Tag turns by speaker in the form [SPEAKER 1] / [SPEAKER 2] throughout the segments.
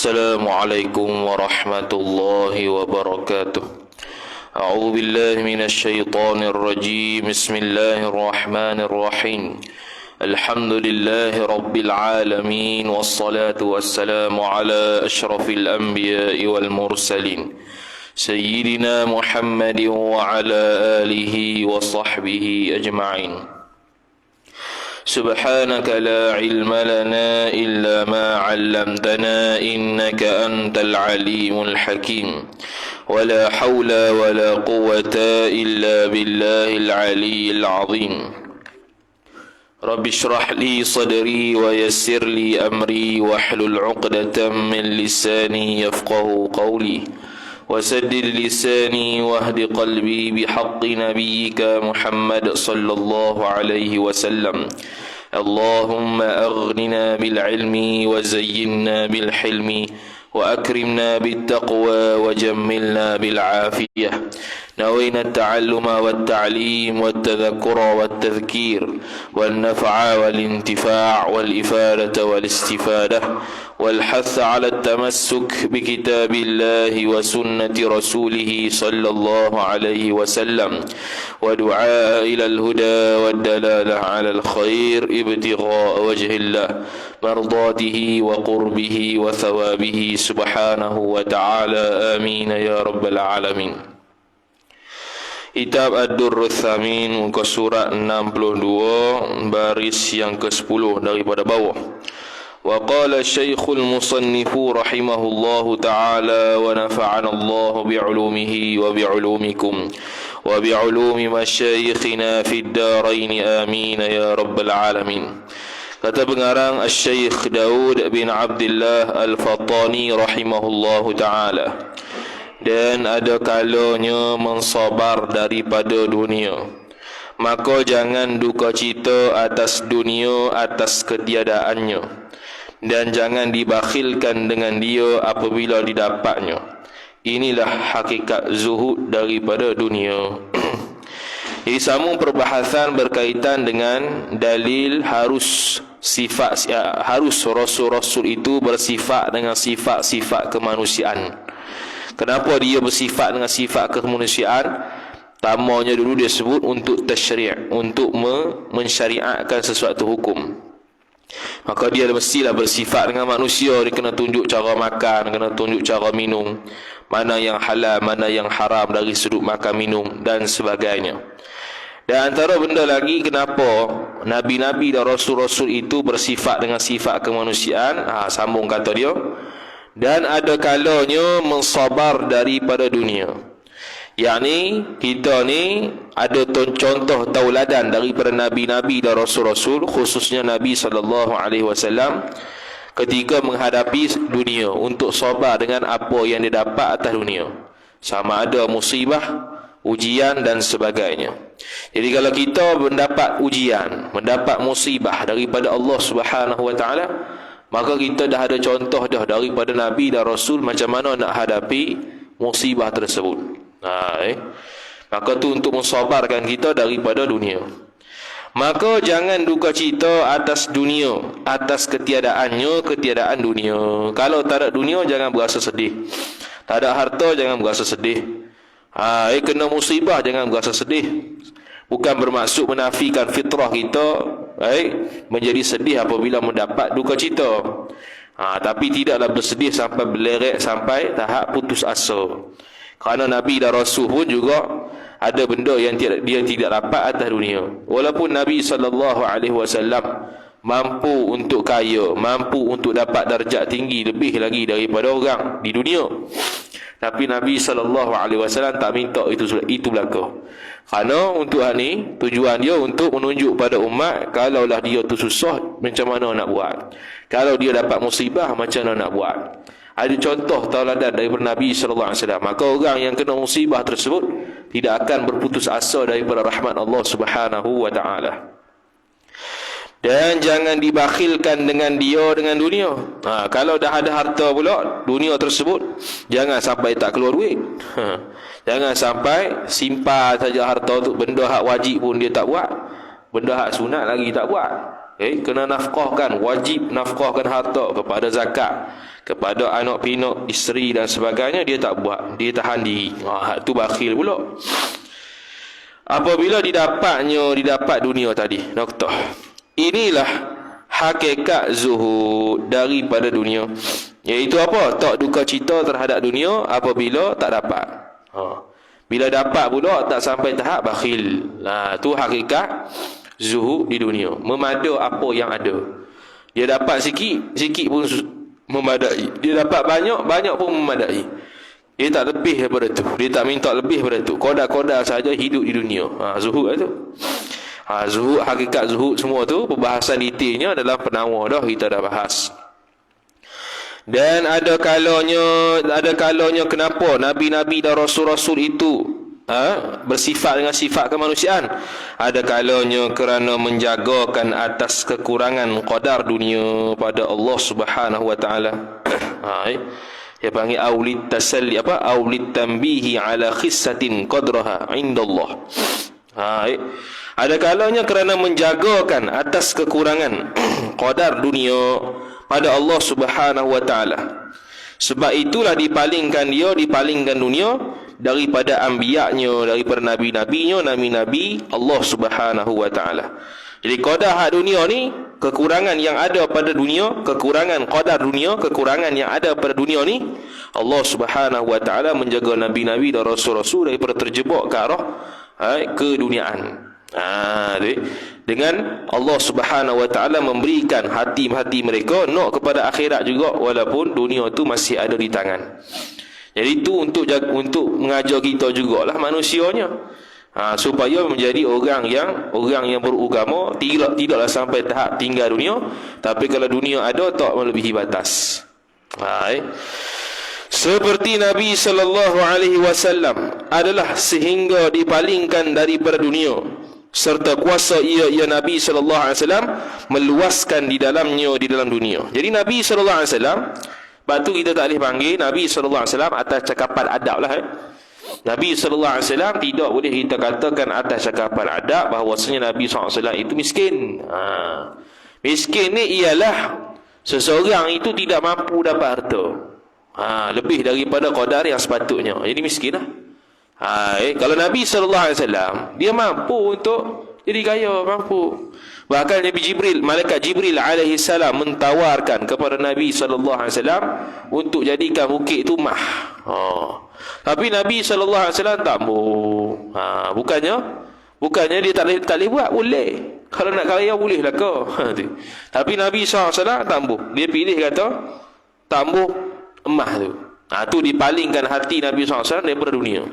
[SPEAKER 1] السلام عليكم ورحمة الله وبركاته. أعوذ بالله من الشيطان الرجيم. بسم الله الرحمن الرحيم. الحمد لله رب العالمين، والصلاة والسلام على أشرف الأنبياء والمرسلين سيدنا محمد وعلى آله وصحبه أجمعين. سبحانك لا علم لنا إلا ما علمتنا إنك أنت العليم الحكيم، ولا حول ولا قوة إلا بالله العلي العظيم. رب اشرح لي صدري ويسر لي أمري واحلل عقدة من لساني يفقه قولي، وسدد لساني واهد قلبي بحق نبيك محمد صلى الله عليه وسلم. اللهم أغننا بالعلم وزينا بالحلم وأكرمنا بالتقوى وجملنا بالعافية. نوينا التعلم والتعليم والتذكر والتذكير والنفع والانتفاع والإفادة والاستفادة والحث على التمسك بكتاب الله وسنة رسوله صلى الله عليه وسلم، ودعاء إلى الهدى والدلالة على الخير ابتغاء وجه الله، مرضاته وقربه وثوابه سبحانه وتعالى. آمين يا رب العالمين. Kitab Ad-Durrul Tsamin, muka surat 62, baris yang ke-10 daripada bawah. Wa qala Syekhul Musannif rahimahullahu ta'ala wa nafa'ana Allah bi'ulumihi wa bi'ulumikum wa bi'ulumi masyayikhina fid darain. Amin ya rabbal alamin. Kata pengarang Syekh Daud bin Abdullah Al-Fattani rahimahullahu ta'ala, dan ada kalanya mensabar daripada dunia, maka jangan duka cita atas dunia, atas ketiadaannya, dan jangan dibakhilkan dengan dia apabila didapatnya. Inilah hakikat zuhud daripada dunia. Jadi sambung perbahasan berkaitan dengan dalil harus rasul-rasul itu bersifat dengan sifat-sifat kemanusiaan. Kenapa dia bersifat dengan sifat kemanusiaan? Tamanya dulu dia sebut untuk tasyri', untuk mensyariatkan sesuatu hukum. Maka dia mestilah bersifat dengan manusia. Dia kena tunjuk cara makan, kena tunjuk cara minum, mana yang halal, mana yang haram dari sudut makan minum dan sebagainya. Dan antara benda lagi, kenapa Nabi-Nabi dan Rasul-Rasul itu bersifat dengan sifat kemanusiaan? Sambung kata dia, dan ada kalanya mensabar daripada dunia. Yakni kita ni ada contoh tauladan daripada Nabi-Nabi dan Rasul-Rasul, khususnya Nabi SAW, ketika menghadapi dunia untuk sabar dengan apa yang dia dapat atas dunia, sama ada musibah, ujian dan sebagainya. Jadi kalau kita mendapat ujian, mendapat musibah daripada Allah Subhanahu Wa Taala, maka kita dah ada contoh dah daripada Nabi dan Rasul macam mana nak hadapi musibah tersebut. Maka tu untuk mensabarkan kita daripada dunia. Maka jangan duka cita atas dunia, atas ketiadaannya, ketiadaan dunia. Kalau tak ada dunia, jangan berasa sedih. Tak ada harta, jangan berasa sedih. Kena musibah, jangan berasa sedih. Bukan bermaksud menafikan fitrah kita menjadi sedih apabila mendapat duka cita. Tapi tidaklah bersedih sampai berlerek, sampai tahap putus asa. Kerana Nabi dan Rasul pun juga ada benda yang dia tidak dapat atas dunia. Walaupun Nabi SAW mampu untuk kaya, mampu untuk dapat darjat tinggi lebih lagi daripada orang di dunia, tapi Nabi SAW tak minta itu berlaku. Kerana untuk ni tujuan dia untuk menunjuk pada umat, kalaulah dia tu susah, macam mana nak buat. Kalau dia dapat musibah, macam mana nak buat. Ada contoh tauladan daripada Nabi SAW. Maka orang yang kena musibah tersebut tidak akan berputus asa daripada rahmat Allah Subhanahu Wa Taala. Dan jangan dibakhilkan dengan dengan dunia. Kalau dah ada harta pula, dunia tersebut, jangan sampai tak keluar duit. Jangan sampai simpan saja harta tu, benda hak wajib pun dia tak buat, benda hak sunat lagi tak buat. Kena nafkahkan, wajib nafkahkan harta kepada zakat, kepada anak pinak, isteri dan sebagainya, dia tak buat, dia tahan diri. Tu bakhil pula. Apabila didapat dunia tadi, noktah. Inilah hakikat zuhud daripada dunia. Iaitu apa? Tak duka cita terhadap dunia apabila tak dapat. Bila dapat pula tak sampai tahap bakhil. Tu hakikat zuhud di dunia. Memada apa yang ada. Dia dapat sikit, sikit pun memadai. Dia dapat banyak, banyak pun memadai. Dia tak lebih daripada tu. Dia tak minta lebih daripada tu. Kodar-kodar saja hidup di dunia. Zuhud tu. Zuhud, hakikat zuhud semua tu, pembahasan detailnya dalam penawar dah kita dah bahas. Dan ada kalanya kenapa nabi-nabi dan rasul-rasul itu bersifat dengan sifat kemanusiaan. Ada kalanya kerana menjagakan atas kekurangan qadar dunia pada Allah Subhanahu wa taala. Dia panggil aulit tasalli, aulit tanbihi ala khissatin qadraha indallah. Ada kalanya kerana menjagakan atas kekurangan qadar dunia pada Allah Subhanahu wa taala. Sebab itulah dipalingkan dunia daripada anbiya-Nya, daripada nabi-nabinya, nabi-nabi Allah Subhanahu wa taala. Jadi qadar hak dunia ni, kekurangan yang ada pada dunia, kekurangan qadar dunia, kekurangan yang ada pada dunia ni, Allah Subhanahu wa taala menjaga nabi-nabi dan rasul-rasul daripada terjebak ke arah keduniaan. Dengan Allah Subhanahu wa taala memberikan hati-hati mereka nak kepada akhirat juga, walaupun dunia tu masih ada di tangan. Jadi itu untuk mengajar kita jugalah manusianya. Supaya menjadi orang yang beragama, tidaklah sampai tahap tinggal dunia, tapi kalau dunia ada tak melebihi batas. Seperti Nabi sallallahu alaihi wasallam adalah sehingga dipalingkan daripada dunia, serta kuasa ia Nabi sallallahu alaihi wasallam meluaskan di dalam dunia. Jadi Nabi sallallahu alaihi wasallam, batu kita tak boleh panggil Nabi sallallahu alaihi wasallam atas cakapan adab lah. Nabi sallallahu alaihi wasallam tidak boleh kita katakan atas cakapan adab bahawasanya Nabi sallallahu alaihi wasallam itu miskin. Miskin ni ialah seseorang itu tidak mampu dapat harta. Lebih daripada qadar yang sepatutnya. Jadi miskin lah. Kalau Nabi sallallahu alaihi wasallam dia mampu untuk jadi kaya, mampu. Bahkan malaikat Jibril alaihi salam mentawarkan kepada Nabi sallallahu alaihi wasallam untuk jadikan bukit itu mah. Tapi Nabi sallallahu alaihi wasallam tak mau. Bukannya dia tak boleh buat, boleh. Kalau nak kaya bolehlah kau. Tapi Nabi sallallahu alaihi wasallam tak mau. Dia pilih kata tak mau emas tu. Tu dipalingkan hati Nabi SAW daripada dunia.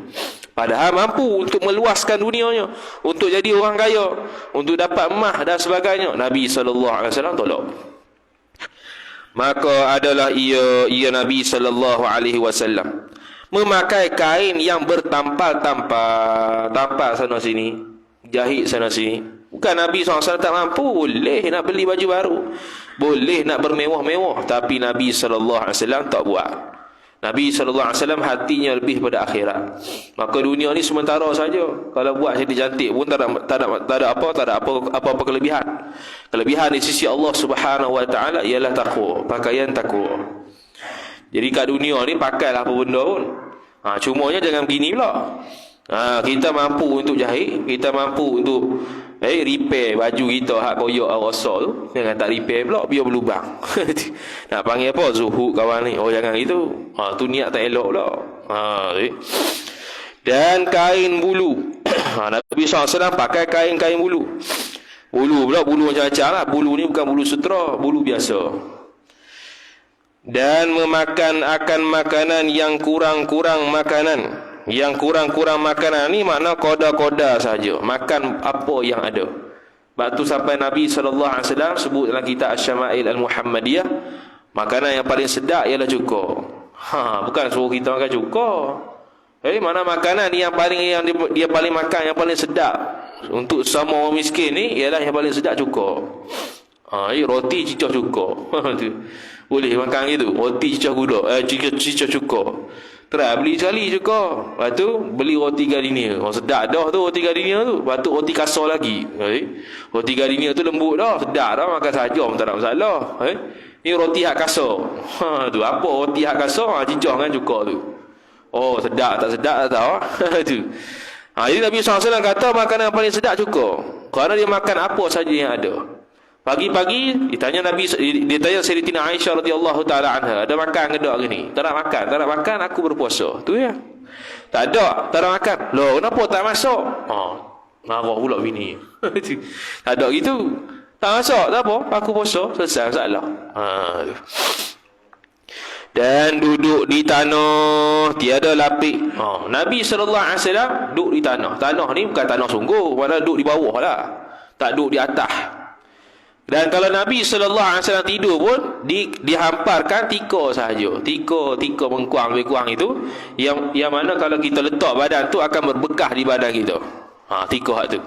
[SPEAKER 1] Padahal mampu untuk meluaskan dunianya, untuk jadi orang kaya, untuk dapat emas dan sebagainya. Nabi SAW tolak. Maka adalah ia Nabi SAW memakai kain yang bertampal-tampal, tampal sana sini, jahit sana sini. Bukan Nabi SAW tak mampu, boleh nak beli baju baru, boleh nak bermewah-mewah, tapi Nabi SAW tak buat. Nabi SAW hatinya lebih pada akhirat. Maka dunia ni sementara saja. Kalau buat cantik-cantik pun tak ada apa-apa kelebihan. Kelebihan di sisi Allah Subhanahu wa taala ialah takwa, pakaian takwa. Jadi kat dunia ni pakailah apa benda pun. Cumanya jangan begini pula. Kita mampu untuk jahit, kita mampu untuk repair baju kita hak koyak rosak tu, jangan tak repair pula, biar berlubang. Nak panggil apa? Zuhud kawan ni. Jangan gitu. Tu niat tak elok pula. Dan kain bulu. Nabi SAW pakai kain bulu. Bulu pula, bulu macam-macam lah. Bulu ni bukan bulu sutera, bulu biasa. Dan memakan akan makanan yang kurang-kurang makanan. Yang kurang-kurang makanan ni makna koda-koda saja. Makan apa yang ada. Sebab tu sampai Nabi SAW sebut dalam kitab Asy-Syama'il Al-Muhammadiyah, makanan yang paling sedap ialah cuka. Bukan suruh kita makan cuka. Mana makanan yang dia paling makan, yang paling sedap untuk sama orang miskin ni ialah yang paling sedap cuka. Roti cicah cuka. Boleh makan gitu. Roti cicah gula, cicah cuka. Try beli sekali cukup. Lepas tu beli roti gardenia. Oh sedap dah tu roti gardenia tu. Lepas tu roti kasar lagi. Roti gardenia tu lembut dah, sedap dah, makan saja pun tak ada masalah. Ni roti hak kasar. Tu apa roti hak kasar? Cicah kan cukup tu. Oh sedap tak sedap tak tahu. Tu. Jadi Nabi SAW kata makanan yang paling sedap cukup. Kerana dia makan apa saja yang ada. Pagi-pagi ditanya Sayyidatina Aisyah radhiyallahu taala anha, ada makan ke tak hari ni? Tak nak makan, aku berpuasa. Tu ya. Tak nak makan. Loh, kenapa tak masuk? Marah pula bini. Tak ada gitu. Tak masuk, tak apa, aku puasa, selesai masalah. Dan duduk di tanah, tiada lapik. Nabi SAW duduk di tanah. Tanah ni bukan tanah sungguh, mana duduk di bawah lah. Tak duduk di atas. Dan kalau Nabi SAW tidur pun dihamparkan tika sahaja. Tika mengkuang itu yang mana kalau kita letak badan tu akan berbekas di badan kita. Tika tu.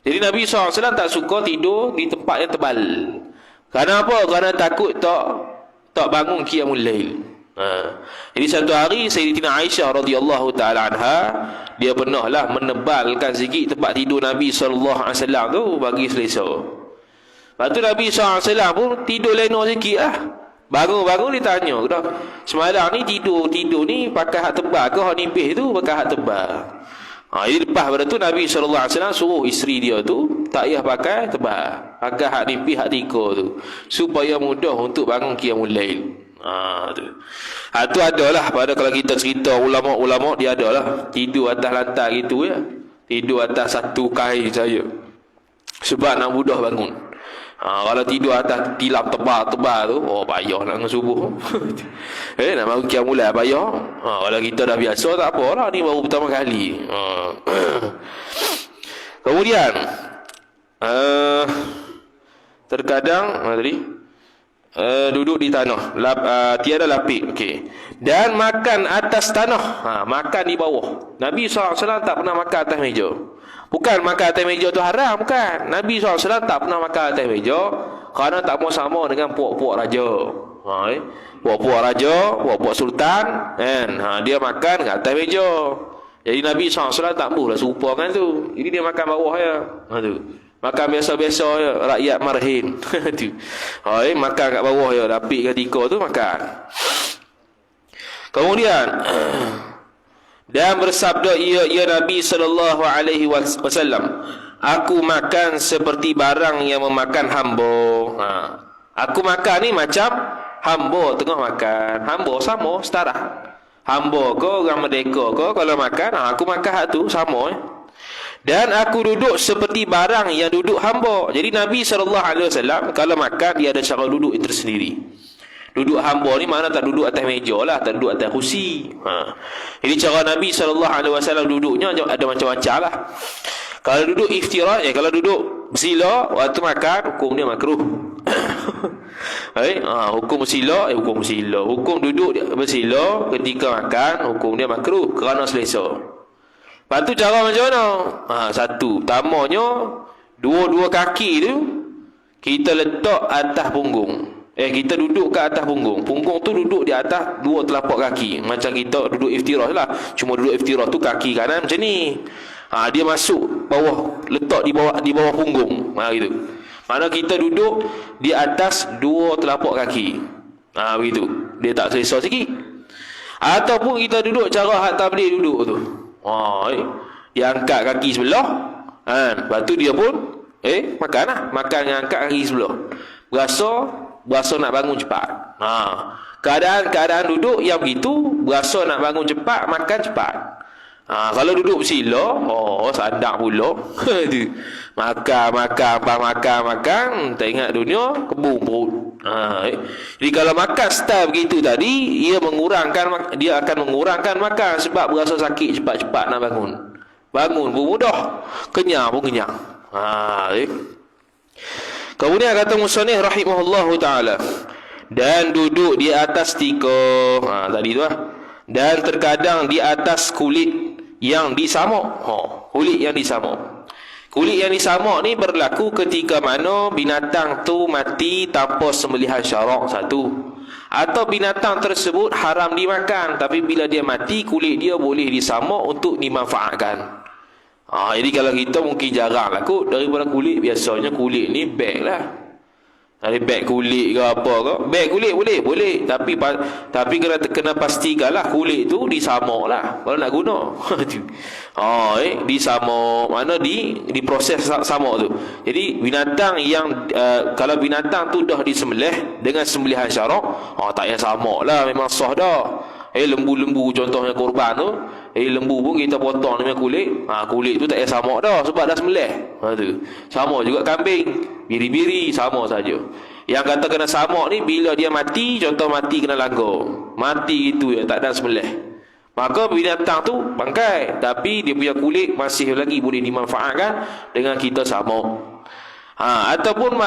[SPEAKER 1] Jadi Nabi SAW tak suka tidur di tempat yang tebal. Kerana apa? Kerana takut tak bangun qiyamul lail. Jadi satu hari Sayyidatina Aisyah radhiyallahu taala anha, dia pernahlah menebalkan sikit tempat tidur Nabi SAW tu bagi selesa. Lepas tu Nabi SAW pun tidur lena sikit lah. Bangun-bangun ditanya, semalam ni tidur ni pakai hak tebal ke hak nipis tu pakai hak tebal. Jadi lepas pada tu Nabi SAW suruh isteri dia tu tak payah pakai tebal, pakai hak nipis hak tika tu, supaya mudah untuk bangun qiyamul lail. Tu adalah pada kalau kita cerita ulama-ulama, dia adalah tidur atas lantai gitu ya. Tidur atas satu kain saja. Sebab nak mudah bangun. Kalau tidur atas tilap tebal-tebal tu, payah nak subuh. Nak bangun qiyamul lail payah. Kalau kita dah biasa tak apalah, ni baru pertama kali. Kemudian terkadang duduk di tanah, tiada lapik. Okey. Dan makan atas tanah, makan di bawah. Nabi SAW tak pernah makan atas meja. Bukan makan atas meja tu haram, bukan. Nabi SAW tak pernah makan atas meja kerana tak mau sama dengan puak-puak raja. Puak-puak raja, puak-puak sultan, kan? Dia makan kat atas meja. Jadi Nabi SAW tak mahulah serupa kan tu. Jadi dia makan bawah ya. Tu. Makan biasa-biasa ya, rakyat marhin. Tu. Makan kat bawah ya, lapik ketika tu makan. Kemudian dan bersabda ia Nabi SAW, aku makan seperti barang yang memakan hamba. Aku makan ni macam hamba tengah makan. Hamba sama, setara. Hamba ke orang merdeka ke, kalau makan, aku makan hak tu sama. Dan aku duduk seperti barang yang duduk hamba. Jadi Nabi SAW kalau makan, dia ada cara duduk yang tersendiri. Duduk hamba ni mana tak duduk atas meja lah, tak duduk atas kursi. Jadi cara Nabi SAW duduknya ada macam-macam lah. Kalau duduk iftirat, kalau duduk bersila waktu makan, hukum dia makruh. Hukum bersila, hukum bersila. Hukum duduk bersila ketika makan, hukum dia makruh kerana selesa. Lepas tu cara macam mana? Satu, tamanya dua-dua kaki tu kita letak atas punggung. Kita duduk ke atas punggung. Punggung tu duduk di atas dua telapak kaki. Macam kita duduk iftirah lah. Cuma duduk iftirah tu kaki kanan macam ni. Dia masuk bawah, letak di bawah punggung. Gitu. Mana kita duduk di atas dua telapak kaki. Begitu. Dia tak selesa sikit. Ataupun kita duduk cara hak tabligh duduk tu. Dia angkat kaki sebelah. Lepas tu dia pun makan lah. Makan dengan angkat kaki sebelah. Berasa nak bangun cepat. Keadaan duduk yang begitu, berasa nak bangun cepat, makan cepat. Kalau duduk bersila, sadar pula. makan, tak ingat dunia, kebun perut. Jadi kalau makan style begitu tadi, dia akan mengurangkan makan sebab berasa sakit cepat-cepat nak bangun. Bangun pun mudah, kenyang pun kenyang. Kemudian kata musannif rahimahullahu taala, dan duduk di atas tika. Tadi tu lah. Dan terkadang di atas kulit yang disamuk. Kulit yang disamuk. Kulit yang disamuk ni berlaku ketika mana binatang tu mati tanpa sembelihan syarak, satu. Atau binatang tersebut haram dimakan, tapi bila dia mati, kulit dia boleh disamak untuk dimanfaatkan. Jadi kalau kita mungkin jarang lah kot daripada kulit. Biasanya kulit ni beg lah. Ada beg kulit ke apa ke. Beg kulit boleh. Tapi kena pastikanlah kulit tu disamak lah kalau nak guna. Disamak. Mana diproses samak tu. Jadi binatang yang kalau binatang tu dah disembelih dengan sembelihan syarak, tak payah samak lah, memang sah dah. Lembu-lembu contohnya korban tu, lembu pun kita potong dengan kulit. Kulit tu tak payah samak dah sebab dah sembelih. Tu. Sama juga kambing, biri-biri sama saja. Yang kata kena samak ni bila dia mati, contoh mati kena langgar. Mati itu ya, tak ada sembelih. Maka binatang tu bangkai, tapi dia punya kulit masih lagi boleh dimanfaatkan dengan kita samak. Ataupun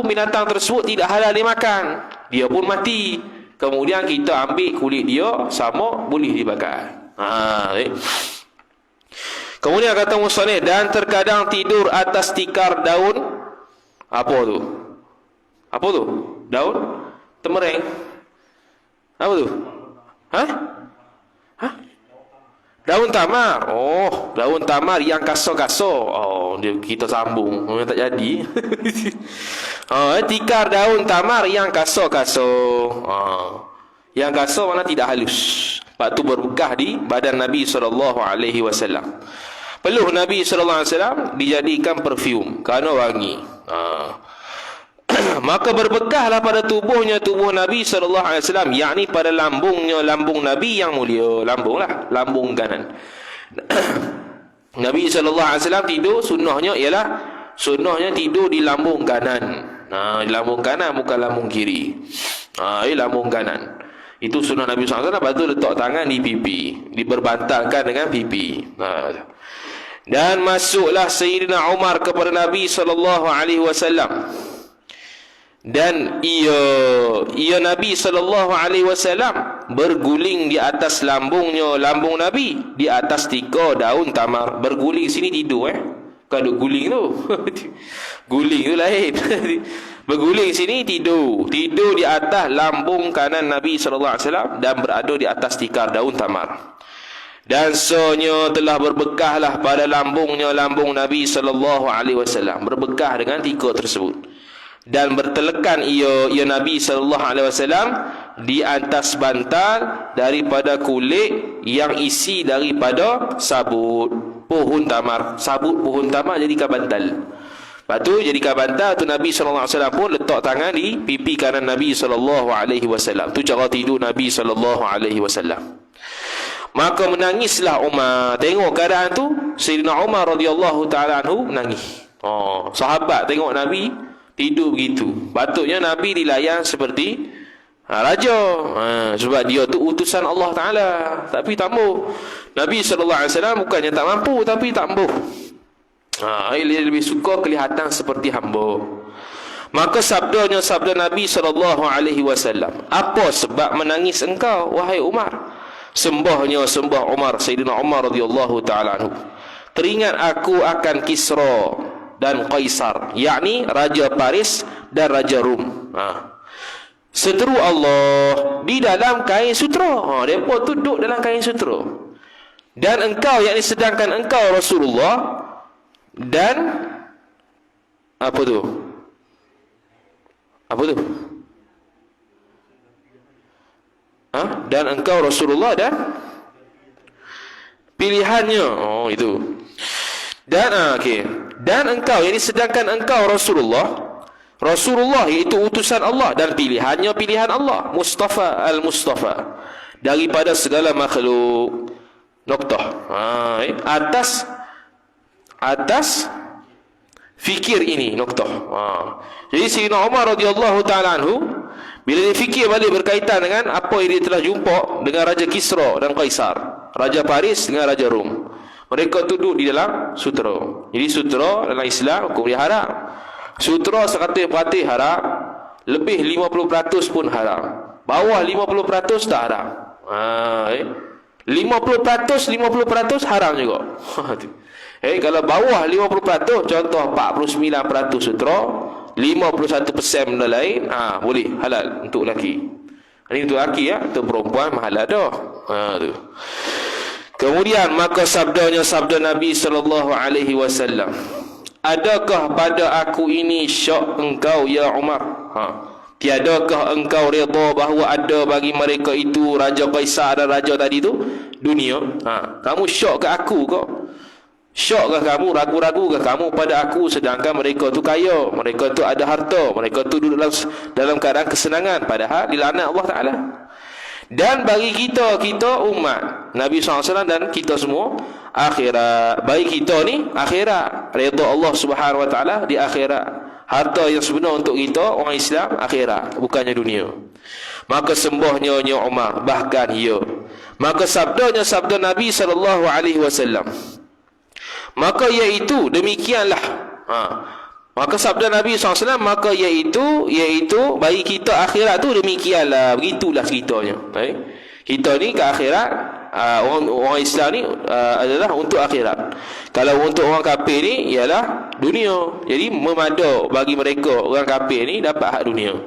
[SPEAKER 1] binatang tersebut tidak halal dimakan, dia pun mati. Kemudian kita ambil kulit dia, samak, boleh dibakar. Kemudian kata musannif, dan terkadang tidur atas tikar daun. Apa tu? Daun temereng. Apa tu? Daun tamar. Daun tamar yang kasar-kasar. Kita sambung. Memang tak jadi. Tikar daun tamar yang kasar-kasar. Yang kasar mana tidak halus. Lepas tu berbekah di badan Nabi SAW. Peluh Nabi SAW dijadikan perfum kerana wangi. Maka berbekahlah pada tubuh Nabi SAW, yakni pada lambung Nabi yang mulia. Lambung kanan. Nabi SAW tidur, sunnahnya tidur di lambung kanan. Di lambung kanan, bukan lambung kiri. Lambung kanan. Itu sunnah Nabi SAW. Lepas tu letak tangan di pipi, diberbantahkan dengan pipi. Dan masuklah Sayyidina Umar kepada Nabi SAW. Dan ia Nabi SAW berguling di atas lambung Nabi, di atas tikar daun tamar. Berguling sini tidur Kalau guling tu guling tu lain. Berguling sini tidur di atas lambung kanan Nabi SAW dan berada di atas tikar daun tamar. Dan sonyo telah berbekahlah pada lambung Nabi SAW, berbekah dengan tikar tersebut. Dan bertelekan ia Nabi SAW di atas bantal daripada kulit yang isi daripada sabut pohon tamar. Sabut pohon tamar jadikan bantal. Lepas tu jadikan bantal tu, Nabi SAW pun letak tangan di pipi kanan Nabi SAW. Tu cara tidur Nabi SAW. Maka menangislah Umar. Tengok keadaan tu, Sayyidina Umar radhiyallahu ta'ala anhu menangis. Sahabat tengok Nabi tidur begitu. Patutnya Nabi dilayan seperti raja. Sebab dia tu utusan Allah Ta'ala. Tapi tak mampu. Nabi SAW bukannya tak mampu, tapi tak mampu. Dia lebih suka kelihatan seperti hamba. Maka sabda Nabi SAW, apa sebab menangis engkau, wahai Umar? Sembah Umar, Sayyidina Umar radhiyallahu ta'ala anhu, teringat aku akan Kisra dan Kaisar, yakni Raja Paris dan Raja Rum. Seteru Allah di dalam kain sutera. Mereka tu duduk dalam kain sutera. Dan engkau, yakni sedangkan engkau Rasulullah, dan apa tu? Dan engkau Rasulullah dan pilihannya. Itu. Dan dan engkau, yakni sedangkan engkau Rasulullah iaitu utusan Allah dan pilihannya pilihan Allah, Mustafa al-Mustafa daripada segala makhluk. Noktah. Atas fikir ini noktah. Jadi Sayyidina Umar radhiyallahu ta'ala anhu bila dia fikir balik berkaitan dengan apa yang dia telah jumpa dengan Raja Kisra dan Kaisar, Raja Paris dengan Raja Rum. Mereka duduk di dalam sutera. Jadi sutera dalam Islam hukum dia haram. Sutera 100% haram, lebih 50% pun haram. Bawah 50% tak haram. 50% haram juga. Kalau bawah 50%, contoh 49% sutera, 51% benda lain, boleh halal untuk lelaki. Ini untuk lelaki ya, untuk perempuan mahala dah. Tu. Kemudian maka sabdanya sabda Nabi sallallahu alaihi wasallam, adakah pada aku ini syak engkau ya Umar? Tiadakah engkau redha bahawa ada bagi mereka itu Raja Kaisar dan Raja tadi tu dunia? Kamu syak ke aku kau? Syok ke kamu, ragu-ragu ke kamu pada aku, sedangkan mereka tu kaya, mereka tu ada harta, mereka tu duduk dalam keadaan kesenangan, padahal dilaknat Allah Ta'ala. Dan bagi kita umat Nabi SAW dan kita semua akhirat. Bagi kita ni akhirat, redha Allah Subhanahu Wa Ta'ala di akhirat. Harta yang sebenar untuk kita orang Islam akhirat, bukannya dunia. Maka sembahnya Umar, bahkan ya. Maka sabdanya sabda Nabi SAW, maka iaitu demikianlah. Maka sabda Nabi SAW, maka iaitu bagi kita akhirat tu demikianlah, begitulah ceritanya. Kita ni ke akhirat, orang Islam ni adalah untuk akhirat. Kalau untuk orang kafir ni ialah dunia. Jadi memada bagi mereka orang kafir ni dapat hak dunia.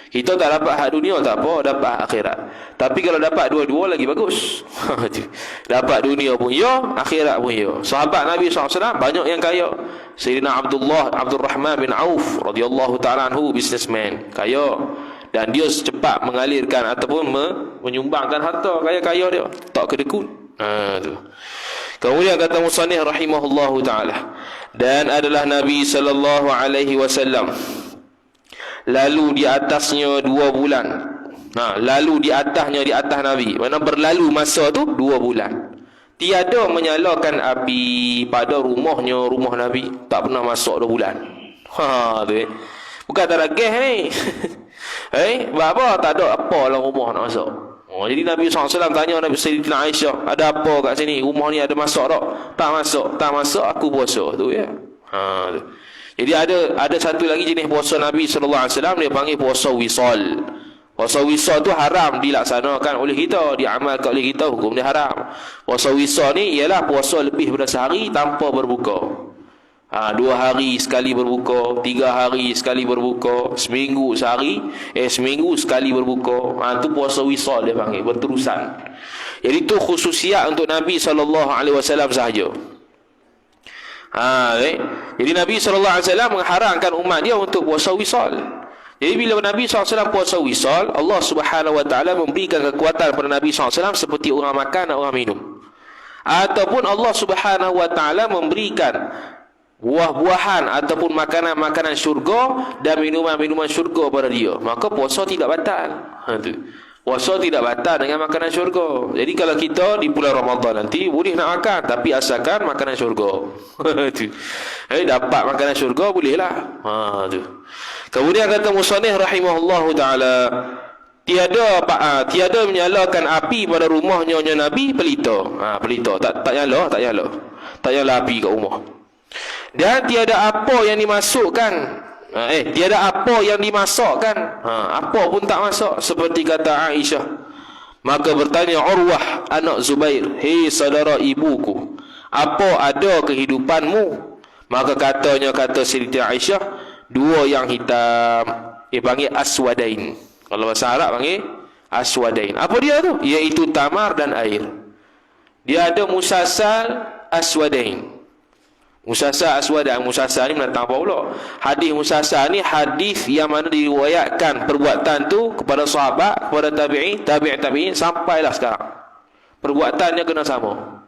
[SPEAKER 1] Kita tak dapat hak dunia tak apa, dapat hak akhirat. Tapi kalau dapat dua-dua lagi bagus. Dapat dunia pun ya, akhirat pun ya. Sahabat Nabi SAW banyak yang kaya. Sayyidina Abdul Rahman bin Auf radhiyallahu ta'ala anhu, businessman, kaya. Dan dia cepat mengalirkan ataupun menyumbangkan harta kaya-kaya dia, tak kedekut. Tu. Kemudian kata musannif rahimahullahu ta'ala, dan adalah Nabi sallallahu alaihi wasallam lalu di atasnya 2 bulan. Lalu di atas Nabi, mana berlalu masa tu 2 bulan. Tiada menyalakan api pada rumah Nabi, tak pernah masuk 2 bulan. Tu. Bukan tak ada gas ni. Apa tak ada apa dalam rumah nak masuk. Jadi Nabi SAW tanya Nabi Sayyidina Aisyah, ada apa kat sini? Rumah ni ada masuk tak? Tak masuk, aku puasa tu ya. Tu. Jadi ada satu lagi jenis puasa Nabi SAW, dia panggil puasa wisal. Puasa wisal tu haram dilaksanakan oleh kita, diamalkan oleh kita, hukum dia haram. Puasa wisal ni ialah puasa lebih daripada sehari tanpa berbuka. 2 hari sekali berbuka, 3 hari sekali berbuka, seminggu sekali berbuka. Tu puasa wisal dia panggil, berterusan. Jadi tu khususiat untuk Nabi SAW sahaja. Jadi Nabi SAW mengharamkan umat dia untuk puasa wisal. Jadi bila Nabi SAW puasa wisal, Allah Subhanahu Wa Ta'ala memberikan kekuatan kepada Nabi SAW seperti orang makan dan orang minum. Ataupun Allah Subhanahu Wa Ta'ala memberikan buah-buahan ataupun makanan-makanan syurga dan minuman-minuman syurga pada dia. Maka puasa tidak batal. Puasa tidak batal dengan makanan syurga. Jadi kalau kita di bulan Ramadan nanti boleh nak makan, tapi asalkan makanan syurga. Dapat makanan syurga bolehlah. Tu. Kemudian kata musannif rahimahullahu ta'ala, tiada menyalakan api pada rumahnya Nabi pelita. Pelita tak nyala api kat rumah. Dan tiada apa yang dimasukkan, tiada apa yang dimasakkan, apa pun tak masak, seperti kata Aisyah. Maka bertanya Urwah anak Zubair, hei saudara ibuku, apa ada kehidupanmu? Maka kata Siti Aisyah, 2 yang hitam, panggil aswadain. Kalau bahasa Arab panggil aswadain. Apa dia tu? Iaitu tamar dan air. Dia ada musasal aswadain. Musasa aswada, musasa ni menentang apa pula? Hadis musasa ni hadis yang mana diriwayatkan perbuatan tu kepada sahabat, kepada tabi'in sampailah sekarang. Perbuatannya kena sama.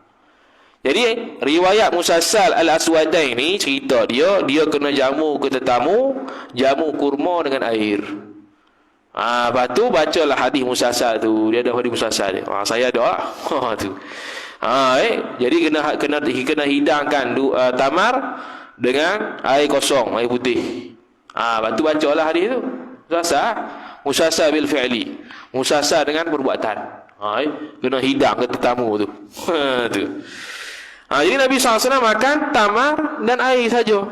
[SPEAKER 1] Jadi riwayat musasal al-aswadain ni cerita dia kena jamu ke tetamu, jamu kurma dengan air. Lepas tu bacalah hadis musasal tu. Dia ada hadis musasal dia. Saya ada tu. Jadi kena hidangkan tamar dengan air kosong, air putih. Lepas tu bacalah hadis tu. Musasa bil fi'li. Musasa dengan perbuatan. Kena hidang ke tetamu tu. Tu. Jadi Nabi SAW makan tamar dan air saja.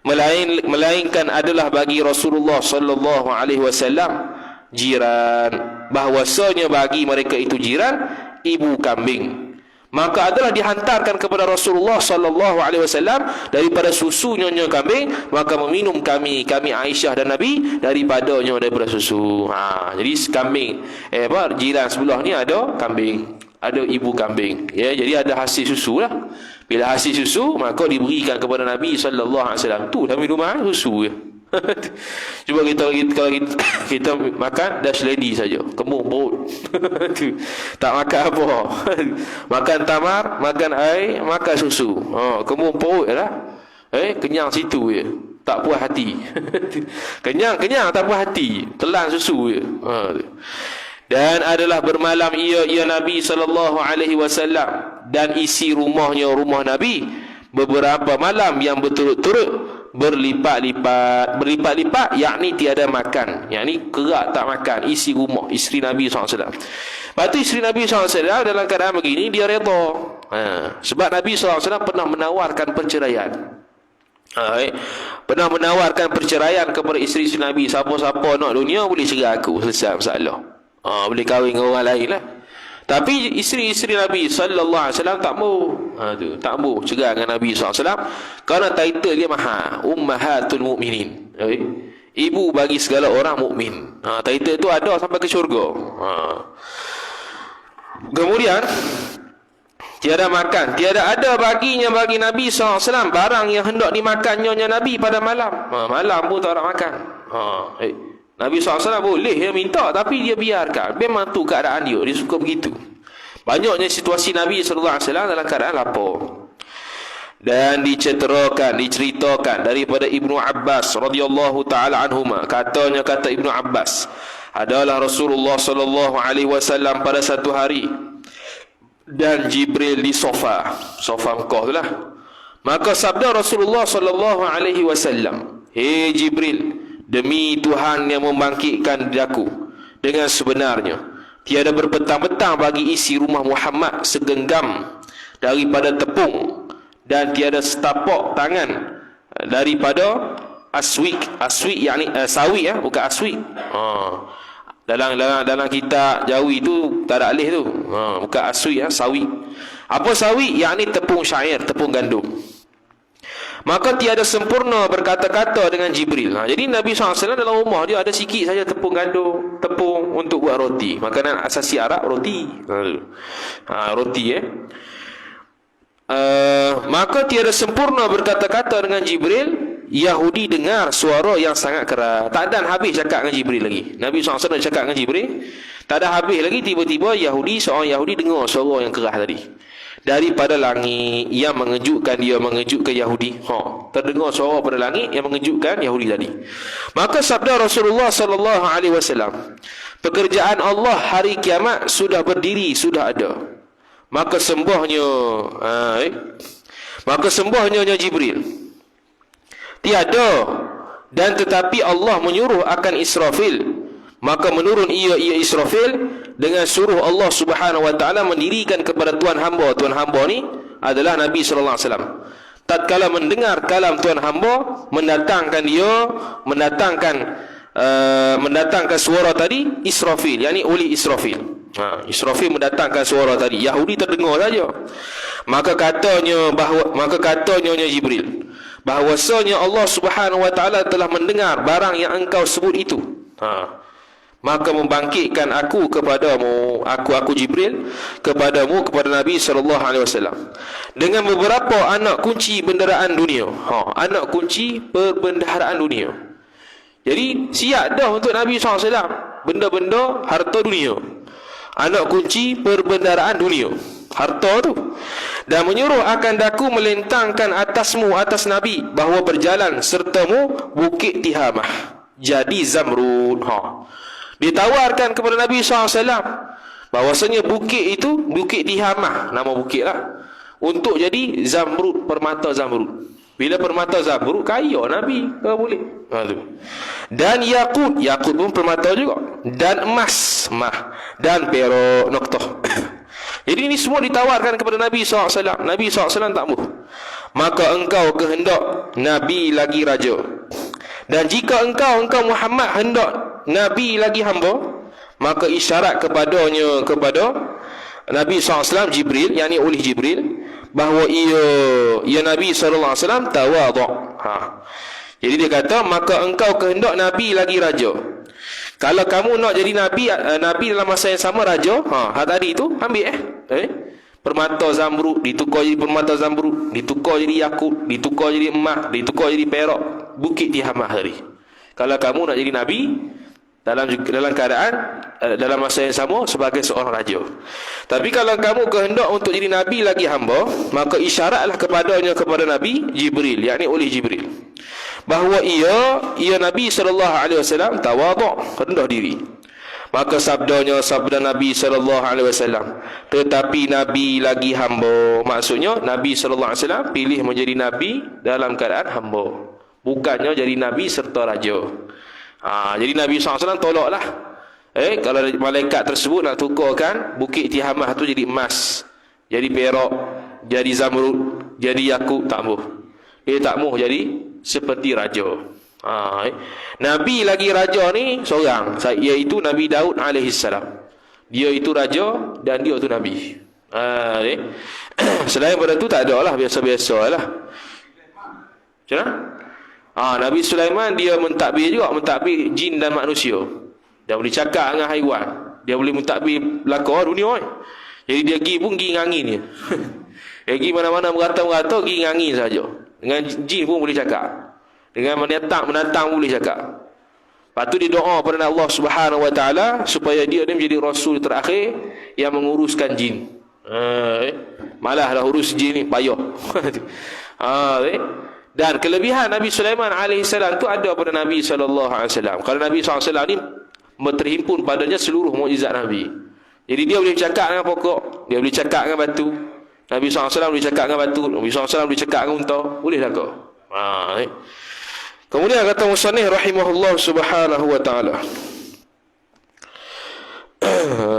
[SPEAKER 1] Melainkan adalah bagi Rasulullah sallallahu alaihi wasallam jiran, bahwasanya bagi mereka itu jiran ibu kambing. maka adalah dihantarkan kepada Rasulullah sallallahu alaihi wasallam daripada susu nyonya kambing, maka meminum kami Aisyah dan Nabi daripadanya daripada susu. Jadi kambing jiran sebelah ni ada kambing, ada ibu kambing, ya, jadi ada hasil susu lah. Bila hasil susu maka diberikan kepada Nabi sallallahu alaihi wasallam. Tu dalam rumah susu je. Cuba kalau kita makan dash lady saja, kembung perut. Tak makan apa. Makan tamar, makan air, makan susu. Kembung perut lah. Kenyang situ je, tak puas hati. kenyang tak puas hati, telan susu je. Dan adalah bermalam ia Nabi sallallahu alaihi wasallam dan isi rumahnya rumah Nabi beberapa malam yang berturut-turut berlipat-lipat, yakni tiada makan, yakni kerak tak makan, isi rumah isteri Nabi SAW. Lepas tu isteri Nabi SAW dalam keadaan begini dia redha, sebab Nabi SAW pernah menawarkan perceraian. Pernah menawarkan perceraian kepada isteri-isteri Nabi, siapa-siapa nak dunia boleh cerai aku, selesai masalah. Boleh kahwin dengan orang lain lah. Tapi isteri-isteri Nabi sallallahu alaihi wasallam tak mau cerai dengan Nabi sallallahu alaihi wasallam kerana title dia mahal, Ummahatul Mukminin. Ibu bagi segala orang mukmin. Title tu ada sampai ke syurga. Kemudian tiada makan, tiada ada baginya bagi Nabi sallallahu alaihi wasallam barang yang hendak dimakannya Nabi pada malam. Malam pun tak nak makan. Nabi SAW boleh dia minta, tapi dia biarkan. Memang tu keadaan dia suka begitu. Banyaknya situasi Nabi SAW dalam keadaan lapar. Dan diceritakan daripada Ibnu Abbas radhiyallahu taala anhuma, kata Ibnu Abbas, adalah Rasulullah sallallahu alaihi wasallam pada satu hari dan Jibril di sofa Mekah itulah. Maka sabda Rasulullah sallallahu alaihi wasallam, "Hei Jibril, demi Tuhan yang membangkitkan aku dengan sebenarnya, tiada berpetang-petang bagi isi rumah Muhammad segenggam daripada tepung, dan tiada setapak tangan daripada aswik yakni sawi, bukan aswik. Dalam kitab Jawi tu tak ada alih tu. Bukan aswik, sawi. Apa sawi? Yakni tepung syair, tepung gandum. Maka tiada sempurna berkata-kata dengan Jibril. Jadi Nabi SAW dalam rumah dia ada sikit saja tepung gandum, tepung untuk buat roti. Makanan asasi Arab roti. Roti maka tiada sempurna berkata-kata dengan Jibril. Yahudi dengar suara yang sangat keras. Tak ada habis cakap dengan Jibril lagi. Nabi SAW cakap dengan Jibril, tak ada habis lagi, tiba-tiba seorang Yahudi dengar suara yang keras tadi daripada langit yang mengejutkan Yahudi. Terdengar suara pada langit yang mengejutkan Yahudi tadi. Maka sabda Rasulullah sallallahu alaihi wasallam, pekerjaan Allah hari kiamat sudah berdiri, sudah ada. Maka sembahnya Jibril, tiada, dan tetapi Allah menyuruh akan Israfil. Maka menurun ia Israfil dengan suruh Allah Subhanahu wa taala mendirikan kepada tuan hamba. Tuan hamba ni adalah Nabi sallallahu alaihi wasallam. Tatkala mendengar kalam tuan hamba, mendatangkan suara tadi Israfil, yakni uli Israfil. Israfil mendatangkan suara tadi. Yahudi terdengar saja. Maka katanya Jibril, bahwasanya Allah Subhanahu wa taala telah mendengar barang yang engkau sebut itu. Maka membangkitkan aku kepadamu, aku Jibril, kepadamu, kepada Nabi sallallahu alaihi wasallam dengan beberapa anak kunci benderaan dunia. Anak kunci perbendaharaan dunia. Jadi siap dah untuk Nabi sallallahu alaihi wasallam benda-benda harta dunia. Anak kunci perbendaharaan dunia, harta tu. Dan menyuruh akan daku melentangkan atasmu, atas Nabi, bahawa berjalan sertamu bukit Tihamah, jadi Zamrud. Ditawarkan kepada Nabi SAW bahwasanya bukit itu bukit Tihamah, nama bukit lah, untuk jadi Zamrud, permata Zamrud. Bila permata Zamrud, kaya Nabi, tak boleh. Dan Yakut pun permata juga. Dan emas, dan perak, noktah. Jadi ini semua ditawarkan kepada Nabi SAW. Nabi SAW tak mahu. Maka engkau kehendak Nabi lagi raja, dan jika engkau Muhammad hendak Nabi lagi hamba, maka isyarat kepada Nabi SAW Jibril, yakni oleh Jibril, bahawa ia Nabi SAW tawaduk. Jadi dia kata, maka engkau kehendak Nabi lagi raja. Kalau kamu nak jadi Nabi dalam masa yang sama raja, tadi tu ambil permata zamrud ditukar jadi permata zamrud, ditukar jadi yakut, ditukar jadi emas, ditukar jadi perak, bukit Tihamah tadi. Kalau kamu nak jadi Nabi dalam keadaan dalam masa yang sama sebagai seorang raja. Tapi kalau kamu kehendak untuk jadi Nabi lagi hamba, maka isyaratlah kepadanya kepada Nabi Jibril, yakni oleh Jibril, bahawa ia Nabi SAW tawaduk, rendah diri. Maka sabda Nabi SAW, tetapi Nabi lagi hamba. Maksudnya Nabi SAW pilih menjadi Nabi dalam keadaan hamba, bukannya jadi Nabi serta raja. Jadi Nabi SAW tolaklah. Kalau malaikat tersebut nak tukarkan bukit Tihamah tu jadi emas, jadi perak, jadi zamrud, jadi yakut, tak mahu. Dia tak mahu jadi seperti raja. Nabi lagi raja ni seorang, iaitu Nabi Daud alaihissalam. Dia itu raja dan dia itu Nabi. Selain pada tu tak ada lah, biasa-biasa lah. Macam mana? Nabi Sulaiman dia mentadbir juga, mentadbir jin dan manusia. Dia boleh cakap dengan haiwan, dia boleh mentadbir belakang dunia. Jadi dia pergi pun pergi dengan angin dia. Dia pergi mana-mana merata-merata, pergi dengan angin saja. Dengan jin pun boleh cakap, dengan menatang pun boleh cakap. Lepas tu dia doa pada Allah Subhanahu Wa Taala supaya dia ni menjadi rasul terakhir yang menguruskan jin. Malah dah urus jin ni payah. Dan kelebihan Nabi Sulaiman alaihissalam tu ada pada Nabi SAW. Kalau Nabi SAW ni terhimpun padanya seluruh mukjizat Nabi. Jadi dia boleh cakap dengan pokok, dia boleh cakap dengan batu. Nabi SAW boleh cakap dengan batu, Nabi SAW boleh cakap dengan unta. Boleh tak kau? Kemudian kata musannif rahimahullah subhanahu wa ta'ala,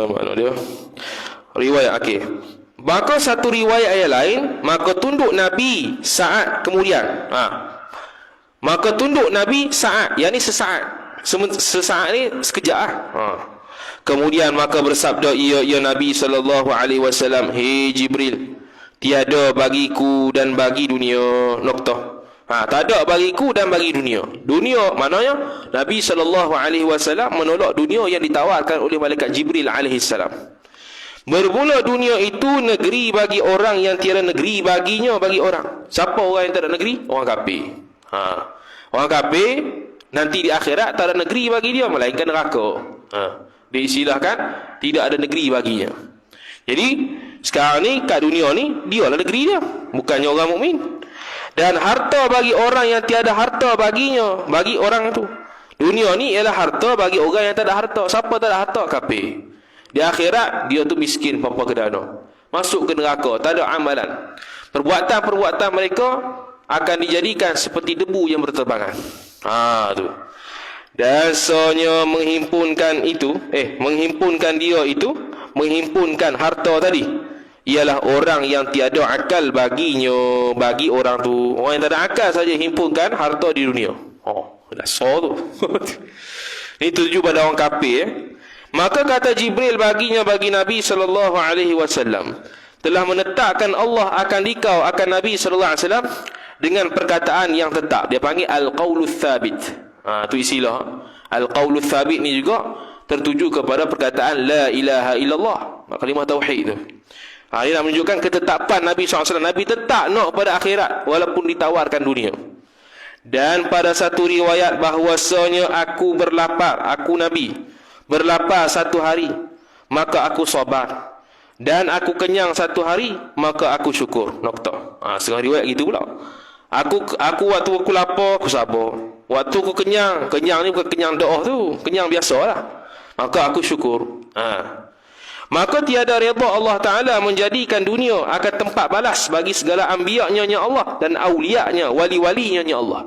[SPEAKER 1] mana dia? Riwayat akhir. Maka satu riwayat ayat lain, maka tunduk Nabi saat kemudian. Maka tunduk Nabi saat, yakni sesaat. Sesaat ni sekejap Kemudian maka bersabda ia Nabi SAW, hei Jibril, tiada bagiku dan bagi dunia. Noktah. Tak ada bagiku dan bagi dunia. Dunia maknanya Nabi SAW menolak dunia yang ditawarkan oleh malaikat Jibril alaihissalam. Bermula dunia itu negeri bagi orang yang tiada negeri baginya bagi orang. Siapa orang yang tak ada negeri? Orang kafir. Orang kafir nanti di akhirat tak ada negeri bagi dia, melainkan neraka. Diistilahkan tidak ada negeri baginya. Jadi sekarang ni kat dunia ni dia lah negeri dia, bukannya orang mukmin. Dan harta bagi orang yang tiada harta baginya, bagi orang itu. Dunia ni ialah harta bagi orang yang tak ada harta. Siapa tak ada harta? Kafir. Di akhirat dia tu miskin papa kedana, masuk ke neraka, tak ada amalan. Perbuatan-perbuatan mereka akan dijadikan seperti debu yang berterbangan. Tu. Dasarnya menghimpunkan itu, menghimpunkan dia itu, menghimpunkan harta tadi, ialah orang yang tiada akal baginya, bagi orang tu. Orang yang tak ada akal saja himpunkan harta di dunia. Dasar tu. Ini tuju pada orang kafir. Maka kata Jibril baginya, bagi Nabi SAW, telah menetapkan Allah akan dikau akan Nabi SAW dengan perkataan yang tetap. Dia panggil al-qaulul thabit. Tu istilah al-qaulul thabit ni juga tertuju kepada perkataan la ilaha illallah, kalimah tauhid tu. Dia nak menunjukkan ketetapan Nabi SAW. Nabi tetap nak pada akhirat walaupun ditawarkan dunia. Dan pada satu riwayat bahwasanya aku berlapar, aku Nabi berlapar satu hari, maka aku sabar, dan aku kenyang satu hari, maka aku syukur. Noktah. Setengah riwayat gitu pula. Aku waktu aku lapar, aku sabar. Waktu aku kenyang ni bukan kenyang doa tu, kenyang biasalah, maka aku syukur. Maka tiada redha Allah Ta'ala menjadikan dunia akan tempat balas bagi segala anbiya-Nya Allah dan awliya-Nya, wali-walinya Allah.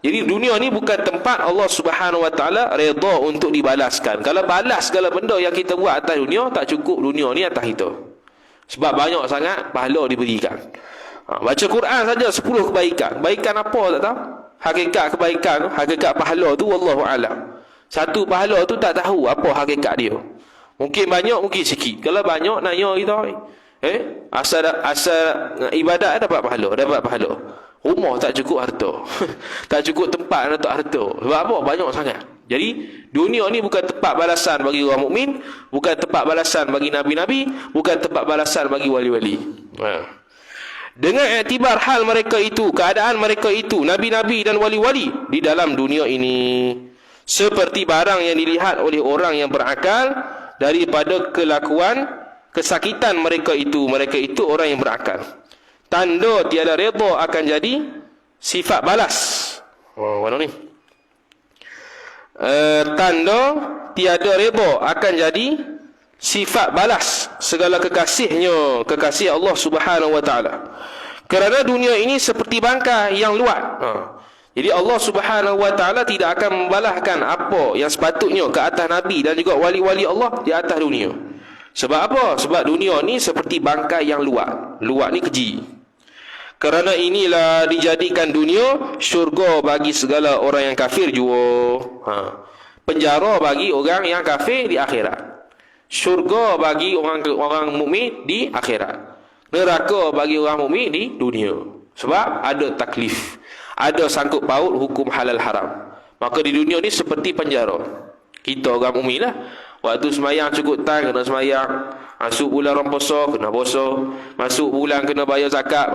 [SPEAKER 1] Jadi dunia ni bukan tempat Allah Subhanahu Wa Ta'ala redha untuk dibalaskan. Kalau balas segala benda yang kita buat atas dunia, tak cukup dunia ni atas kita. Sebab banyak sangat pahala diberikan. Baca Quran saja 10 kebaikan. Kebaikan apa tak tahu? Hakikat kebaikan, hakikat pahala tu wallahu alam. Satu pahala tu tak tahu apa hakikat dia. Mungkin banyak, mungkin sikit. Kalau banyak, nanya kita. Asal ibadat dapat pahala. Rumah tak cukup harta. Tak cukup tempat untuk harta. Sebab apa? Banyak sangat. Jadi, dunia ni bukan tempat balasan bagi orang mukmin, bukan tempat balasan bagi nabi-nabi, bukan tempat balasan bagi wali-wali. Dengan iktibar hal mereka itu, keadaan mereka itu, nabi-nabi dan wali-wali di dalam dunia ini, seperti barang yang dilihat oleh orang yang berakal daripada kelakuan kesakitan mereka itu orang yang berakal. Tanda tiada redha akan jadi sifat balas. Mana ni? Tanda tiada redha akan jadi sifat balas segala kekasihnya, kekasih Allah Subhanahu wa taala. Kerana dunia ini seperti bangkai yang luat. Jadi Allah Subhanahu wa taala tidak akan membalaskan apa yang sepatutnya ke atas nabi dan juga wali-wali Allah di atas dunia. Sebab apa? Sebab dunia ni seperti bangkai yang luat. Luat ni keji. Kerana inilah dijadikan dunia syurga bagi segala orang yang kafir jua. Penjara bagi orang yang kafir di akhirat. Syurga bagi orang mukmin di akhirat. Neraka bagi orang mukmin di dunia. Sebab ada taklif, ada sangkut paut hukum halal haram. Maka di dunia ni seperti penjara. Kita orang mukmin lah. Waktu semayang cukup time kena semayang. Masuk bulan Ramposo kena puasa. Masuk bulan kena bayar zakat.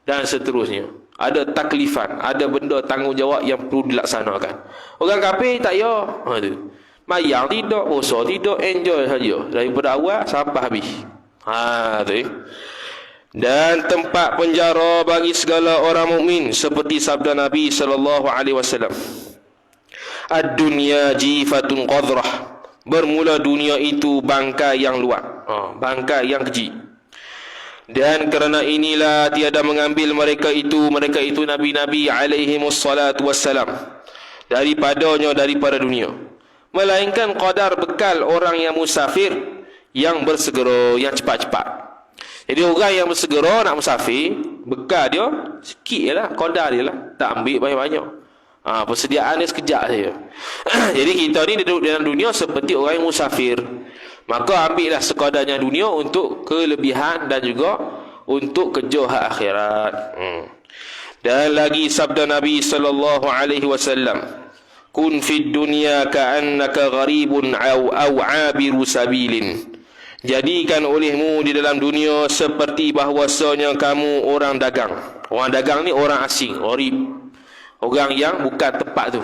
[SPEAKER 1] Dan seterusnya. Ada taklifan, ada benda tanggungjawab yang perlu dilaksanakan. Orang kafir tak ya. Mayang tidak, puasa tidak, enjoy saja daripada awal sampai habis. Dan tempat penjara bagi segala orang mukmin seperti sabda Nabi sallallahu alaihi wasallam. Ad-dunya jifatun qadrah. Bermula dunia itu bangkai yang luat, bangkai yang keji. Dan kerana inilah tiada mengambil mereka itu nabi-nabi alaihimus salatu wassalam daripada dunia, melainkan qadar bekal orang yang musafir, yang bersegera, yang cepat-cepat. Jadi orang yang bersegera nak musafir, bekal dia sikit je lah, qadar dia lah, tak ambil banyak-banyak. Persediaan dia sekejap saja. Jadi kita ni duduk dalam dunia seperti orang yang musafir. Maka ambillah sekadarnya dunia untuk kelebihan dan juga untuk kerja hak akhirat. Dan lagi sabda Nabi sallallahu alaihi wasallam, kun fid dunya ka'annaka gharibun aw abiru sabilin. Jadikan olehmu di dalam dunia seperti bahwasanya kamu orang dagang. Orang dagang ni orang asing, gharib. Orang yang bukan tempat tu.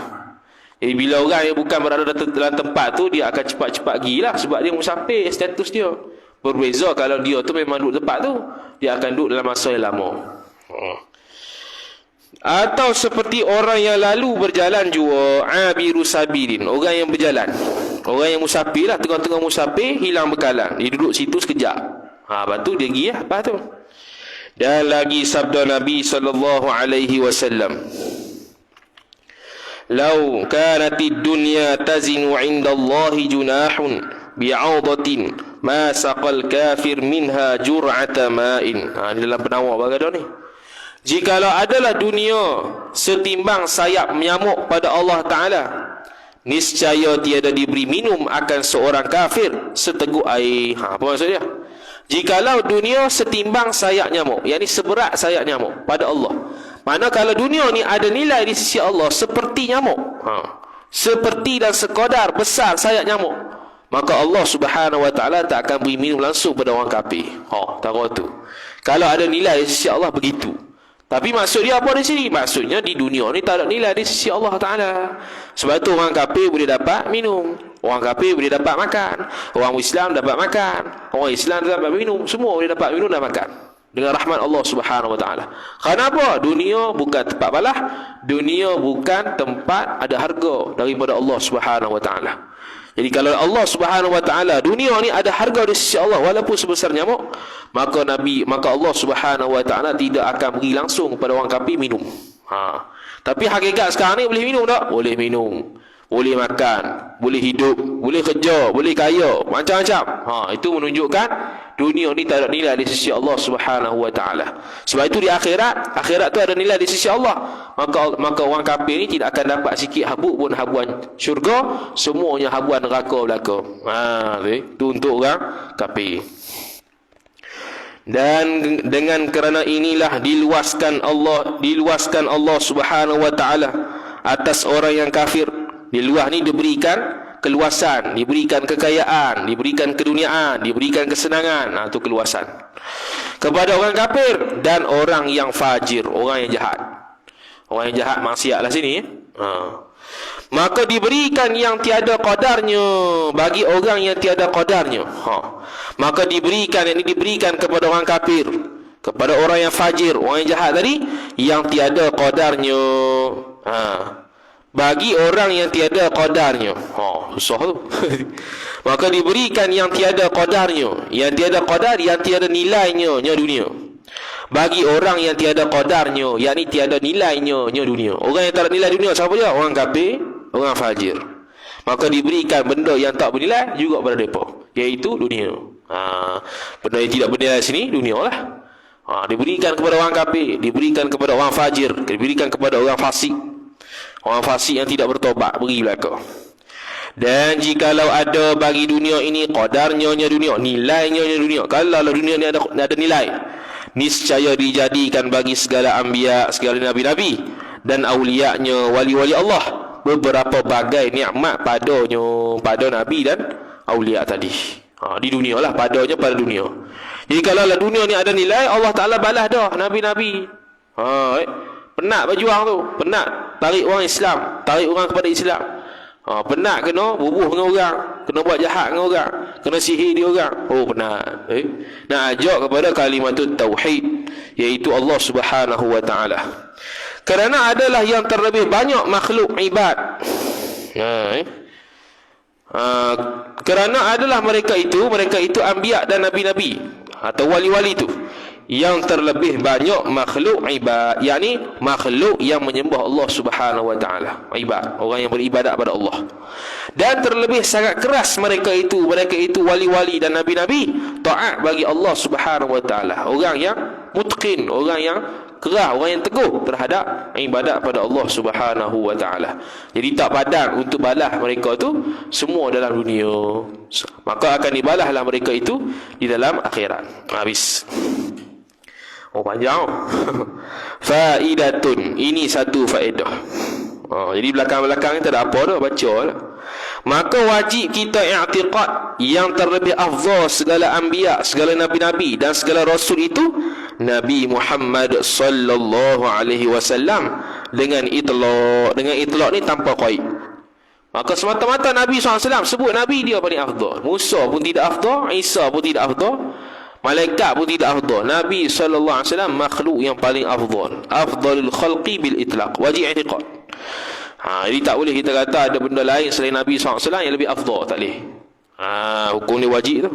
[SPEAKER 1] Jadi bila orang yang bukan berada dalam tempat tu, dia akan cepat-cepat gilah sebab dia musafir, status dia. Berbeza kalau dia tu memang duduk tempat tu, dia akan duduk dalam masa yang lama. Atau seperti orang yang lalu berjalan jua, abiru sabilin, orang yang berjalan. Orang yang musafir lah, tengah-tengah musafir, hilang bekalan. Dia duduk situ sekejap. Lepas tu dia pergi lah, lepas tu. Dan lagi sabda Nabi sallallahu alaihi wasallam, "Lau kanatid dunya tazinu 'inda Allahi junahun bi'audatin ma saqal kafir minha jur'ata ma'in." Ini dalam penawar bagaimana ni? Jikalau adalah dunia setimbang sayap nyamuk pada Allah Ta'ala, niscaya tiada diberi minum akan seorang kafir seteguk air. Apa maksud dia? Jikalau dunia setimbang sayap nyamuk, yakni seberat sayap nyamuk pada Allah, mana kalau dunia ni ada nilai di sisi Allah seperti nyamuk, seperti dan sekadar besar sayap nyamuk, maka Allah Subhanahu wa taala tak akan beri minum langsung pada orang kafir. Tahu tu. Kalau ada nilai di sisi Allah begitu. Tapi maksud dia apa di sini? Maksudnya di dunia ni tak ada nilai di sisi Allah Taala. Sebab tu orang kafir boleh dapat minum, orang kafir boleh dapat makan, orang Islam dapat makan, orang Islam dapat minum, semua boleh dapat minum dan makan dengan rahmat Allah Subhanahu wa taala. Kenapa? Dunia bukan tempat balah, dunia bukan tempat ada harga daripada Allah Subhanahu wa taala. Jadi kalau Allah Subhanahu wa taala, dunia ni ada harga di sisi Allah walaupun sebesar nyamuk, maka Allah Subhanahu wa taala tidak akan beri langsung kepada orang kafir minum. Tapi hakikat sekarang ni boleh minum tak? Boleh minum, boleh makan, boleh hidup, boleh kerja, boleh kaya, macam-macam. Itu menunjukkan Dunia ni tak ada nilai di sisi Allah Subhanahu wa taala. Sebab itu di akhirat tu ada nilai di sisi Allah. Maka orang kafir ni tidak akan dapat sikit habuk pun habuan syurga, semuanya habuan neraka belaka. Itu untuk orang kafir. Dan dengan kerana inilah diluaskan Allah Subhanahu wa taala atas orang yang kafir. Di luar ni diberikan keluasan, diberikan kekayaan, diberikan keduniaan, diberikan kesenangan. Itu keluasan kepada orang kafir dan orang yang fajir, orang yang jahat. Orang yang jahat maksiatlah sini. Maka diberikan yang tiada qadarnya bagi orang yang tiada qadarnya. Maka diberikan, yang ini diberikan kepada orang kafir, kepada orang yang fajir, orang yang jahat tadi, yang tiada qadarnya. Bagi orang yang tiada qadarnya. Susah tu. Maka diberikan yang tiada qadarnya, yang tiada qadar, yang tiada nilainya dunia. Bagi orang yang tiada qadarnya, yakni tiada nilainya dunia. Orang yang tak ada nilai dunia siapa dia? Orang kafir, orang fajir. Maka diberikan benda yang tak bernilai juga pada mereka, iaitu dunia. Benda yang tidak bernilai sini dunia lah. Diberikan kepada orang kafir, diberikan kepada orang fajir, diberikan kepada orang fasik. Orang fasik yang tidak bertobat, beri belaka. Dan jikalau ada bagi dunia ini qadarnya dunia, nilainya dunia. Kalau dunia ni ada nilai, niscaya dijadikan bagi segala anbiya, segala nabi-nabi dan aulianya, wali-wali Allah, beberapa bagai nikmat pada nabi dan aulia tadi. Di dunia lah, padanya pada dunia. Jadi kalau dunia ni ada nilai, Allah Ta'ala balas dah nabi-nabi. Penat berjuang tu, penat tarik orang Islam, tarik orang kepada Islam. Penat kena bubuh dengan orang, kena buat jahat dengan orang, kena sihir dia orang. Penat. Nak ajak kepada kalimatut tauhid, iaitu Allah Subhanahu wa taala. Kerana adalah yang terlebih banyak makhluk ibad. Kerana adalah mereka itu anbiya dan nabi-nabi atau wali-wali itu yang terlebih banyak makhluk ibad, yakni makhluk yang menyembah Allah Subhanahu wa taala, ibad, orang yang beribadat pada Allah. Dan terlebih sangat keras mereka itu wali-wali dan nabi-nabi taat bagi Allah Subhanahu wa taala, orang yang mutqin, orang yang keras, orang yang teguh terhadap ibadat pada Allah Subhanahu wa taala. Jadi tak padan untuk balas mereka tu semua dalam dunia, maka akan dibalaslah mereka itu di dalam akhirat. Habis. Panjang. Faidatun, ini satu faedah. Jadi belakang-belakang ni tak ada apa dah, baca lah. Maka wajib kita i'tiqad yang terlebih afdal segala anbiya, segala nabi-nabi dan segala rasul itu Nabi Muhammad sallallahu alaihi wasallam dengan itlaq ni tanpa qaid. Maka semata-mata Nabi SAW sebut Nabi dia paling afdal. Musa pun tidak afdal, Isa pun tidak afdal, malaikat pun tidak afdal. Nabi SAW makhluk yang paling afdal, afdalul khalqi bil itlaq, wajib i'tiqad. Jadi tak boleh kita kata ada benda lain selain Nabi SAW yang lebih afdal, tak boleh. Hukum ni wajib tu.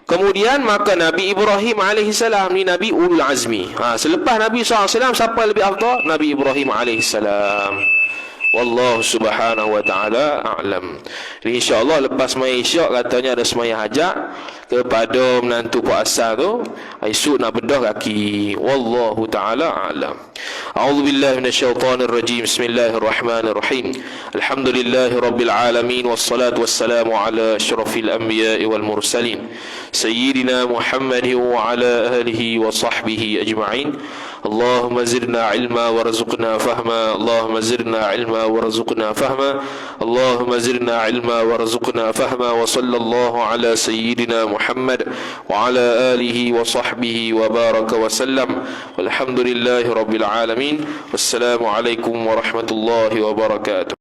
[SPEAKER 1] Kemudian maka Nabi Ibrahim AS ni Nabi ulul azmi. Selepas Nabi SAW siapa yang lebih afdal? Nabi Ibrahim AS. Wallahu subhanahu wa ta'ala a'lam. Jadi insyaAllah lepas semaya isyak katanya ada semaya hajat kepada menantu Pak Asal tu, esok nak bedah kaki. Wallahu ta'ala a'lam. A'udzu billahi minasyaitonir rajim. Bismillahirrahmanirrahim. Alhamdulillahi rabbil alamin wassalatu wassalamu ala asyrafil anbiya'i wal mursalin sayyidina Muhammadin wa ala alihi wa sahbihi ajma'in. Allahumma zidna ilma warzuqna fahma. Allahumma zidna ilma warzuqna fahma. Allahumma zidna ilma warzuqna fahma. Wa sallallahu ala sayyidina Muhammad wa ala alihi wa sahbihi wa baraka wa sallam. Walhamdulillahi rabbil alamin. Wassalamu alaikum warahmatullahi wabarakatuh.